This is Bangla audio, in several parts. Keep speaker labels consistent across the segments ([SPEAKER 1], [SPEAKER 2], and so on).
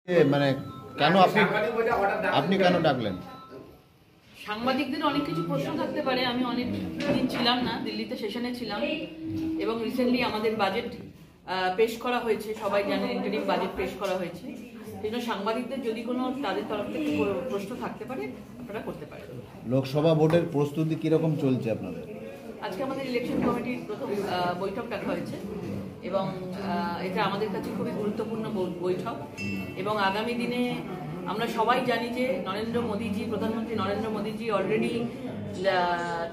[SPEAKER 1] মানে কেন আপনি কেন ডাকলেন?
[SPEAKER 2] সাংবাদিকদের অনেক কিছু প্রশ্ন থাকতে পারে। আমি অনেক দিন ছিলাম না, দিল্লিতে সেশনে ছিলাম এবং রিসেন্টলি আমাদের বাজেট পেশ করা হয়েছে, সবাই জানেন ইন্টারিম বাজেট পেশ করা হয়েছে। সেই জন্য সাংবাদিকদের যদি কোনো তাদের তরফ থেকে প্রশ্ন থাকতে পারে আপনারা করতে পারেন।
[SPEAKER 1] লোকসভা ভোটের প্রস্তুতি কিরকম চলছে আপনাদের?
[SPEAKER 2] আজকে আমাদের ইলেকশন কমিটির প্রথম বৈঠক ডাকা হয়েছে এবং এটা আমাদের কাছে খুবই গুরুত্বপূর্ণ বৈঠক এবং আগামী দিনে আমরা সবাই জানি যে প্রধানমন্ত্রী নরেন্দ্র মোদীজি অলরেডি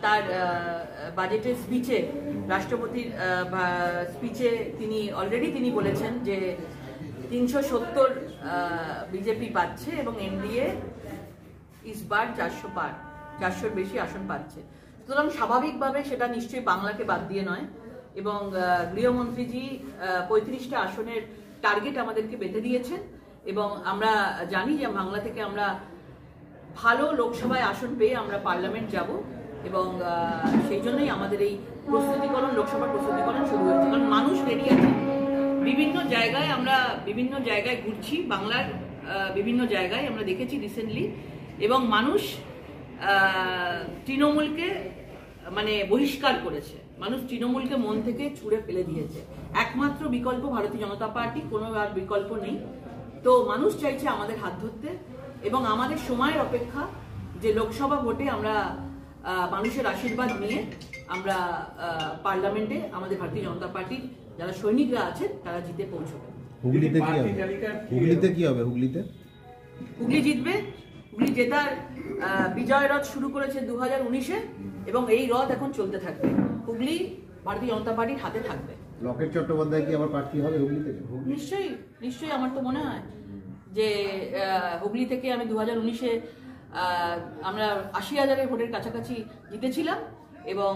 [SPEAKER 2] তার বাজেটের স্পিচে, রাষ্ট্রপতির স্পিচে তিনি বলেছেন যে 370 বিজেপি পাচ্ছে এবং এনডিএ ইসবার 400-র বেশি আসন পাচ্ছে। সুতরাং স্বাভাবিকভাবে সেটা নিশ্চয়ই বাংলাকে বাদ দিয়ে নয় এবং গৃহমন্ত্রীজি 35টা আসনের টার্গেট আমাদেরকে বেঁধে দিয়েছেন এবং আমরা জানি যে বাংলা থেকে আমরা ভালো লোকসভায় আসন পেয়ে আমরা পার্লামেন্ট যাব এবং সেই জন্যই আমাদের এই লোকসভার প্রস্তুতিকরণ শুরু হয়েছে। কারণ মানুষ রেডি আছে। বিভিন্ন জায়গায় ঘুরছি, বাংলার বিভিন্ন জায়গায় আমরা দেখেছি রিসেন্টলি, এবং মানুষ তৃণমূলকে বহিষ্কার করেছে। মানুষ তৃণমূলকে মন থেকে ছুঁড়ে ফেলে দিয়েছে। একমাত্র বিকল্প ভারতীয় জনতা পার্টি, কোনো আর বিকল্প নেই। তো মানুষ চাইছে আমাদের হাত ধরতে এবং আমাদের সময়ের অপেক্ষা যে লোকসভা ভোটে আমরা মানুষের আশীর্বাদ নিয়ে আমরা পার্লামেন্টে আমাদের ভারতীয় জনতা পার্টির যারা সৈনিকরা আছেন তারা জিতে পৌঁছবে।
[SPEAKER 1] হুগলিতে কি হবে?
[SPEAKER 2] হুগলি জিতবে। হুগলি জেতার বিজয় রথ শুরু করেছে 2019-এ এবং এই রথ এখন চলতে থাকবে। হুগলি ভারতীয় জনতা পার্টির হাতে থাকবে।
[SPEAKER 1] লকেট চট্টোপাধ্যায় কি আবার প্রার্থী হবে হুগলি থেকে?
[SPEAKER 2] নিশ্চয়ই আমার তো মনে হয় যে হুগলি থেকে আমি 2019-এ আমরা 80,000-এর ভোটের কাছাকাছি জিতেছিলাম এবং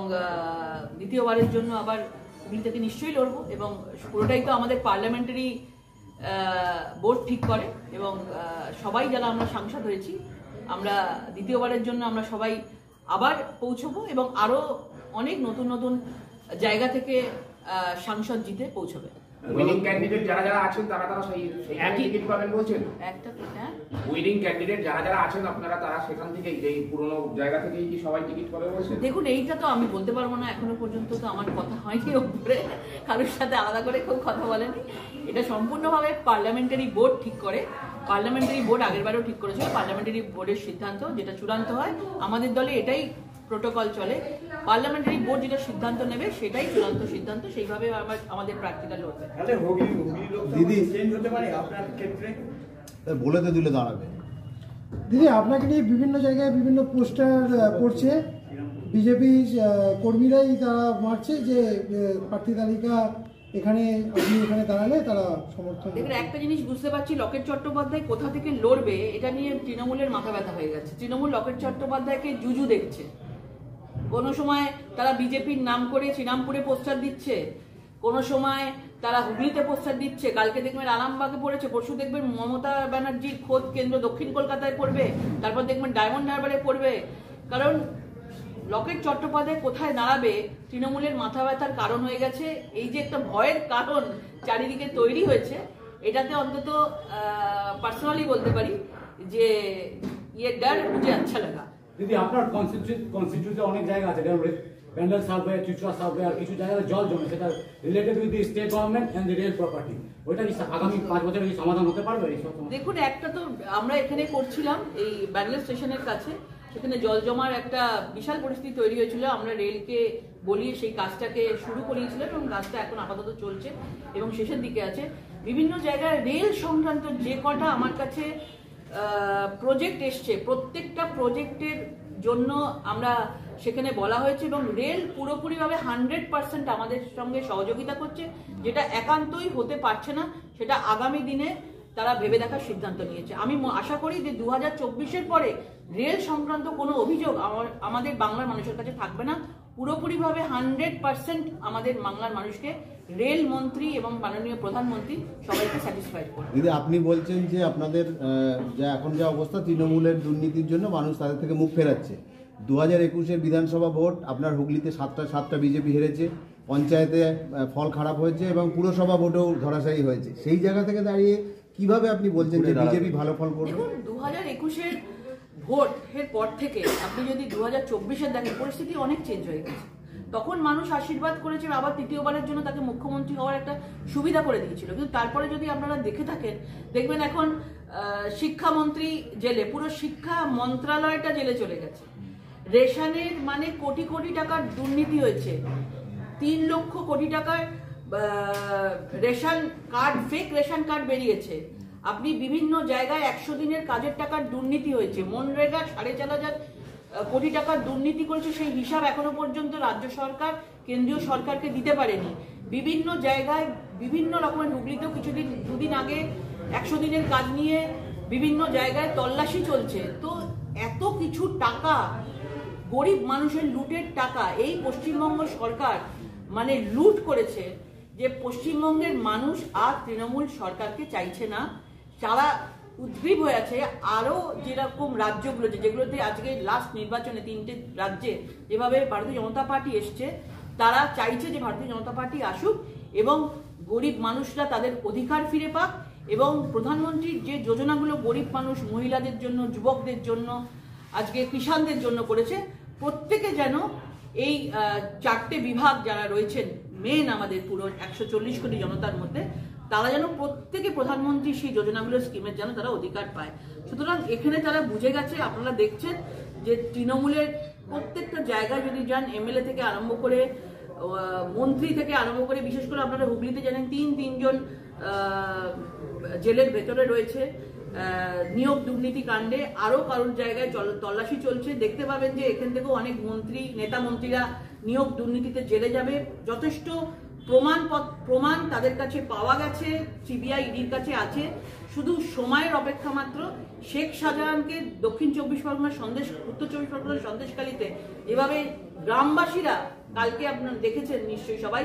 [SPEAKER 2] দ্বিতীয়বারের জন্য আবার হুগলি থেকে নিশ্চয়ই লড়বো এবং পুরোটাই তো আমাদের পার্লামেন্টারি বোর্ড ঠিক করে এবং সবাই যারা আমরা সাংসদ হয়েছি আমরা দ্বিতীয়বারের জন্য আমরা সবাই আবার পৌঁছবো এবং আরো অনেক নতুন নতুন জায়গা থেকে সাংসদ জিতে পৌঁছবে।
[SPEAKER 3] উইনিং ক্যান্ডিডেট যারা আছেন তারা সেই একই টিকিট পাবেন বলছেন? উইনিং ক্যান্ডিডেট যারা আছেন আপনারা তারা সেখান থেকেই এই পুরনো জায়গা থেকেই কি সবাই টিকিট পাবে বলছেন?
[SPEAKER 2] দেখুন, এইটা তো আমি বলতে পারবো না, এখনো পর্যন্ত তো আমার কথা হয়নি, ওপরে কারোর সাথে আলাদা করে কেউ কথা বলেনি। এটা সম্পূর্ণভাবে পার্লামেন্টারি বোর্ড ঠিক করে। পার্লামেন্টারি বোর্ড আগেরবারও ঠিক করেছিল। পার্লামেন্টারি বোর্ডের সিদ্ধান্ত যেটা চূড়ান্ত হয়, আমাদের দলে এটাই প্রোটোকল চলে। পার্লামেন্টারি বোর্ড যেটা সিদ্ধান্ত নেবে সেটাই চূড়ান্ত সিদ্ধান্ত, সেইভাবে আমাদের প্রার্থীরা লড়বে।
[SPEAKER 1] দিদি বলে তো দিলে দাঁড়াবে।
[SPEAKER 4] দিদি, আপনাকে নিয়ে বিভিন্ন জায়গায় বিভিন্ন পোস্টার পড়ছে, বিজেপি কর্মীরাই তারা মারছে যে প্রার্থী তালিকা এখানে দাঁড়ালে তারা সমর্থন।
[SPEAKER 2] দেখুন, একটা জিনিস বুঝতে পারছি, লকেট চট্টোপাধ্যায় কোথা থেকে লড়বে এটা নিয়ে তৃণমূলের মাথা ব্যথা হয়ে গেছে। তৃণমূল লকেট চট্টোপাধ্যায়কে জুজু দেখছে। কোনো সময় তারা বিজেপির নাম করে শ্রীরামপুরে পোস্টার দিচ্ছে, কোনো সময় তারা হুগলিতে পোস্টার দিচ্ছে, কালকে দেখবেন আরামবাগে পড়েছে, পরশু দেখবেন মমতা ব্যানার্জির খোদ কেন্দ্র দক্ষিণ কলকাতায় পড়বে, তারপর দেখবেন ডায়মন্ড হারবারে পড়বে। কারণ লকেট চট্টোপাধ্যায় কোথায় দাঁড়াবে তৃণমূলের মাথা ব্যথার কারণ হয়ে গেছে। এই যে একটা ভয়ের কারণ চারিদিকে তৈরি হয়েছে, এটাতে অন্তত পার্সোনালি বলতে পারি যে ডর মুঝে আচ্ছা লাগা।
[SPEAKER 5] দিদি, আপনার কনস্টিটিউশনে অনেক জায়গা আছে, যেমন ব্যান্ডেল সার্ভে, চুচড়া সার্ভে, আর কিছু জায়গায় জল জমে, সেটা related with the state government and the real property, ওইটা কি আগামী 5 বছরে কি সমাধান হতে পারবে?
[SPEAKER 2] দেখুন, একটা তো আমরা এখানে করছিলাম এই ব্যান্ডেল স্টেশনের কাছে, সেখানে জল জমার একটা বিশাল পরিস্থিতি তৈরি হয়েছিল। আমরা রেলকে বলিয়ে সেই কাজটাকে শুরু করিয়েছিলাম এবং কাজটা এখন আপাতত চলছে এবং শেষের দিকে আছে। বিভিন্ন জায়গায় রেল সংক্রান্ত যে কটা আমার কাছে প্রজেক্ট এসছে, প্রত্যেকটা প্রজেক্টের জন্য আমরা সেখানে বলা হয়েছে এবং রেল পুরোপুরিভাবে 100% আমাদের সঙ্গে সহযোগিতা করছে। যেটা একান্তই হতে পারছে না, সেটা আগামী দিনে তারা ভেবে দেখার সিদ্ধান্ত নিয়েছে। আমি আশা করি যে 2024-এর পরে রেল সংক্রান্ত কোনো অভিযোগ আমাদের বাংলার মানুষের কাছে থাকবে না। পুরোপুরিভাবে 100% আমাদের বাংলার মানুষকে রেল মন্ত্রী এবং মাননীয় প্রধানমন্ত্রী সবাইকে স্যাটিসফাইড করবে।
[SPEAKER 1] দিদি, আপনি বলছেন যে আপনাদের এখন যা অবস্থা, তৃণমূলের দুর্নীতির জন্য মানুষ তাদের থেকে মুখ ফেরাচ্ছে। 2021-এর বিধানসভা ভোট আপনার হুগলিতে 7টা বিজেপি হেরেছে, পঞ্চায়েতে ফল খারাপ হয়েছে এবং পুরসভা ভোটেও ধরাশায়ী হয়েছে। সেই জায়গা থেকে দাঁড়িয়ে কিভাবে আপনি বলছেন যে বিজেপি ভালো ফল করবে?
[SPEAKER 2] দেখুন 2021-এর ভোটের পর থেকে আপনি যদি 2024-এর দেখেন, পরিস্থিতি অনেক চেঞ্জ হয়ে গেছে। তখন মানুষ আশীর্বাদ করেছে, আবার তৃতীয়বারের জন্য তাকে মুখ্যমন্ত্রী হওয়ার একটা সুবিধা করে দিয়েছিল। কিন্তু তারপরে যদি আপনারা দেখে থাকেন, দেখবেন এখন শিক্ষামন্ত্রী জেলে, পুরো শিক্ষা মন্ত্রণালয়টা জেলে চলে গেছে। রেশনের মানে কোটি কোটি টাকার দুর্নীতি হয়েছে, 3 লক্ষ কোটি টাকার ration card, fake ration card বেরিয়েছে। আপনি বিভিন্ন জায়গায় 100 দিনের কাজের টাকার দুর্নীতি হয়েছে। মনরেগা 4,500 কোটি টাকার দুর্নীতি করেছে, সেই হিসাব এখনো পর্যন্ত রাজ্য সরকার কেন্দ্রীয় সরকারকে দিতে পারেনি। বিভিন্ন জায়গায় বিভিন্ন রকমের, হুগলিতেও দুদিন আগে 100 দিনের কাজ নিয়ে বিভিন্ন জায়গায় তল্লাশি চলছে। তো এত কিছু টাকা, গরিব মানুষের লুটের টাকা এই পশ্চিমবঙ্গ সরকার মানে লুট করেছে, যে পশ্চিমবঙ্গের মানুষ আর তৃণমূল সরকারকে চাইছে না। যারা উদ্গ্রীব হয়ে আছে, আরো যেরকম রাজ্যগুলো যেগুলোতে আজকে লাস্ট নির্বাচনে 3টে রাজ্যে যেভাবে ভারতীয় জনতা পার্টি এসছে, তারা চাইছে যে ভারতীয় জনতা পার্টি আসুক এবং গরিব মানুষরা তাদের অধিকার ফিরে পাক, এবং প্রধানমন্ত্রীর যে যোজনাগুলো গরিব মানুষ, মহিলাদের জন্য, যুবকদের জন্য, আজকে কিষানদের জন্য করেছে, প্রত্যেকে যেন এই 4টে বিভাগ যারা রয়েছেন মেন আমাদের পুরো 140 কোটি জনতার মধ্যে, তারা যেন প্রত্যেকে প্রধানমন্ত্রী সেই যোজনাগুলোর স্কিমের যেন তারা অধিকার পায়। সুতরাং এখানে তারা বুঝে গেছে। আপনারা দেখছেন যে তৃণমূলের প্রত্যেকটা জায়গায় যদি যান, এমএলএ থেকে আরম্ভ করে মন্ত্রী থেকে আরম্ভ করে, বিশেষ করে আপনারা হুগলিতে জানেন 3জন জেলের ভেতরে রয়েছে নিয়োগ দুর্নীতি কাণ্ডে। আরো কারোর জায়গায় তল্লাশি চলছে। দেখতে পাবেন যে এখান থেকেও অনেক নেতা মন্ত্রীরা নিয়োগ দুর্নীতিতে জেলে যাবে। যথেষ্ট প্রমাণ তাদের কাছে পাওয়া গেছে, সিবিআই ইডির কাছে আছে, শুধু সময়ের অপেক্ষা মাত্র। শেখ শাহজাহানকে দক্ষিণ 24 পরগনার উত্তর 24 পরগনার সন্দেশখালীতে এভাবে গ্রামবাসীরা, কালকে আপনারা দেখেছেন নিশ্চয়ই সবাই,